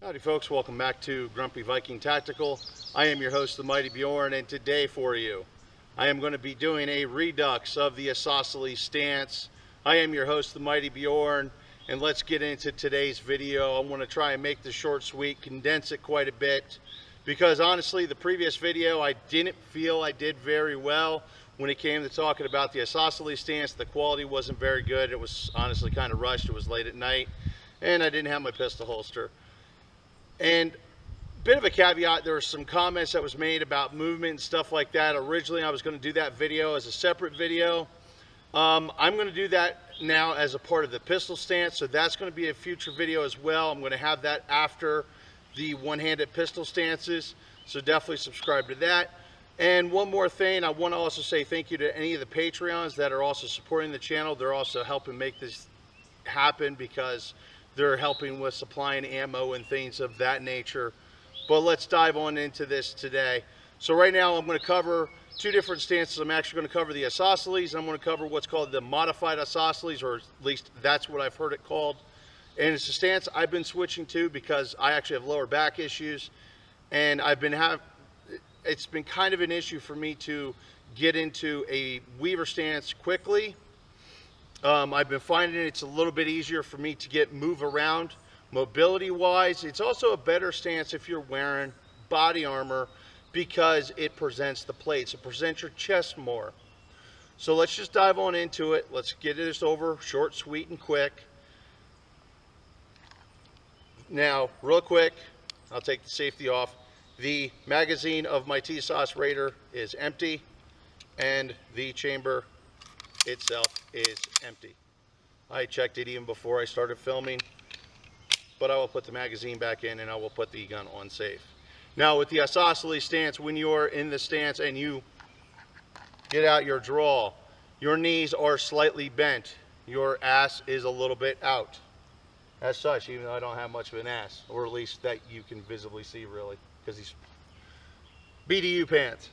Howdy folks, welcome back to Grumpy Viking Tactical. I am your host, the Mighty Bjorn, and today for you, I am going to be doing a redux of the Isosceles stance. I am your host, the Mighty Bjorn, and let's get into today's video. I want to try and make this short, sweet, condense it quite a bit, because honestly, the previous video, I didn't feel I did very well when it came to talking about the Isosceles stance. The quality wasn't very good. It was honestly kind of rushed. It was late at night, and I didn't have my pistol holster. And bit of a caveat, there were some comments that was made about movement and stuff like that. Originally, I was going to do that video as a separate video. I'm going to do that now as a part of the pistol stance, so that's going to be a future video as well. I'm going to have that after the one-handed pistol stances, so definitely subscribe to that. And one more thing, I want to also say thank you to any of the Patreons that are also supporting the channel. They're also helping make this happen because they're helping with supplying ammo and things of that nature. But let's dive on into this today. So right now I'm going to cover two different stances. I'm actually going to cover the Isosceles. I'm going to cover what's called the modified Isosceles, or at least that's what I've heard it called. And it's a stance I've been switching to because I actually have lower back issues, and it's been kind of an issue for me to get into a Weaver stance quickly. I've been finding it's a little bit easier for me to move around mobility wise. It's also a better stance if you're wearing body armor because it presents the plates. It presents your chest more. So let's just dive on into it. Let's get this over short, sweet, and quick. Now, real quick, I'll take the safety off. The magazine of my T-Sauce Raider is empty, and the chamber itself is empty. I checked it even before I started filming, but I will put the magazine back in and I will put the gun on safe. Now with the Isosceles stance, when you're in the stance and you get out your draw, your knees are slightly bent, your ass is a little bit out. As such, even though I don't have much of an ass, or at least that you can visibly see really, because these BDU pants.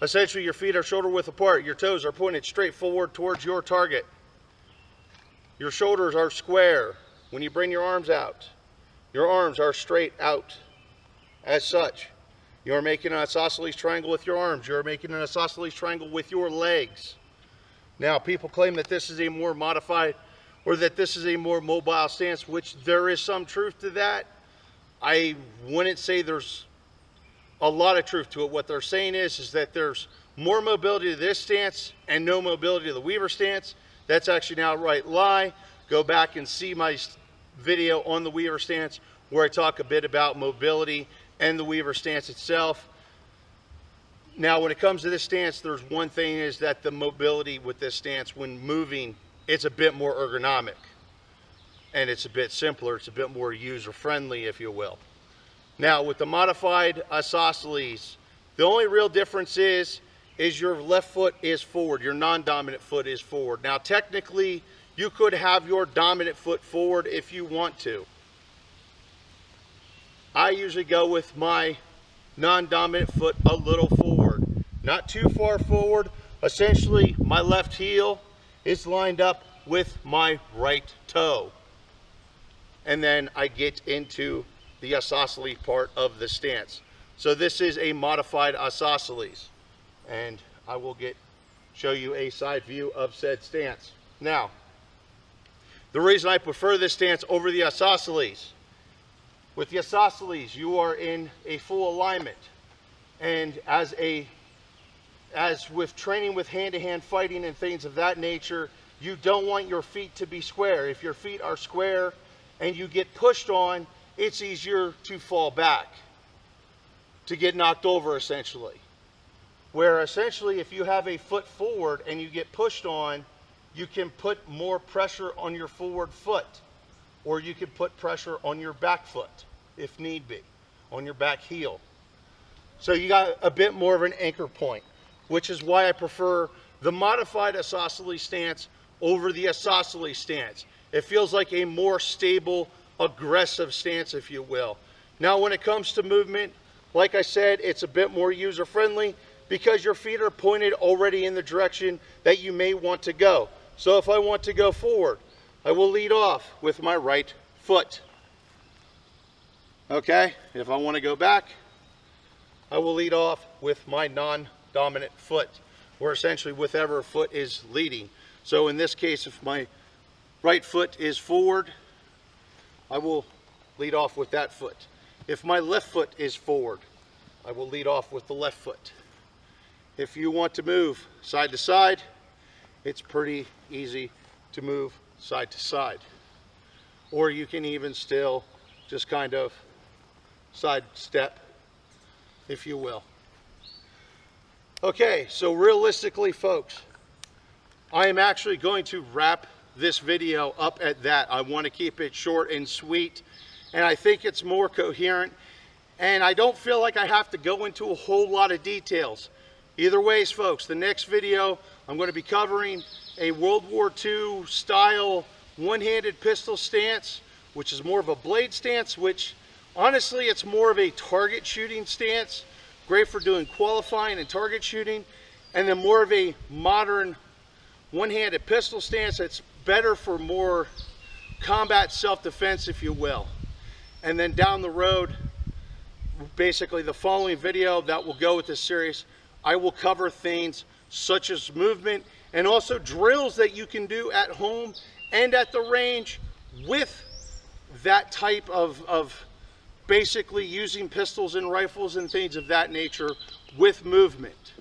Essentially, your feet are shoulder width apart. Your toes are pointed straight forward towards your target. Your shoulders are square. When you bring your arms out, your arms are straight out. As such, you're making an isosceles triangle with your arms. You're making an isosceles triangle with your legs. Now, people claim that this is a more modified, or that this is a more mobile stance, which there is some truth to that. I wouldn't say there's a lot of truth to it. What they're saying is that there's more mobility to this stance and no mobility to the Weaver stance. That's actually an outright lie. Go back and see my video on the Weaver stance where I talk a bit about mobility and the Weaver stance itself. Now, when it comes to this stance, there's one thing, is that the mobility with this stance when moving, it's a bit more ergonomic and it's a bit simpler. It's a bit more user-friendly, if you will. Now, with the modified Isosceles, the only real difference is your left foot is forward. Your non-dominant foot is forward. Now, technically, you could have your dominant foot forward if you want to. I usually go with my non-dominant foot a little forward. Not too far forward. Essentially, my left heel is lined up with my right toe. And then I get into the Isosceles part of the stance. So this is a modified Isosceles, and I will show you a side view of said stance. Now, the reason I prefer this stance over the Isosceles, with the Isosceles you are in a full alignment, and as with training with hand-to-hand fighting and things of that nature, you don't want your feet to be square. If your feet are square and you get pushed on, it's easier to fall back, to get knocked over essentially. Where essentially if you have a foot forward and you get pushed on, you can put more pressure on your forward foot, or you can put pressure on your back foot if need be, on your back heel. So you got a bit more of an anchor point, which is why I prefer the modified Isosceles stance over the Isosceles stance. It feels like a more stable, aggressive stance, if you will. Now, when it comes to movement, like I said, it's a bit more user-friendly because your feet are pointed already in the direction that you may want to go. So if I want to go forward, I will lead off with my right foot. Okay, if I want to go back, I will lead off with my non-dominant foot, or essentially whichever foot is leading. So in this case, if my right foot is forward, I will lead off with that foot. If my left foot is forward, I will lead off with the left foot. If you want to move side to side, it's pretty easy to move side to side. Or you can even still just kind of side step, if you will. Okay, so realistically, folks, I am actually going to wrap this video up at that. I want to keep it short and sweet, and I think it's more coherent, and I don't feel like I have to go into a whole lot of details. Either ways, folks, the next video I'm going to be covering a World War II style one-handed pistol stance, which is more of a blade stance, which honestly it's more of a target shooting stance, great for doing qualifying and target shooting, and then more of a modern one-handed pistol stance that's better for more combat self-defense, if you will. And then down the road, basically the following video that will go with this series, I will cover things such as movement and also drills that you can do at home and at the range with that type of basically using pistols and rifles and things of that nature with movement.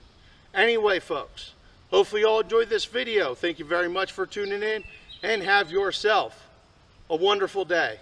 Anyway, folks, hopefully you all enjoyed this video. Thank you very much for tuning in, and have yourself a wonderful day.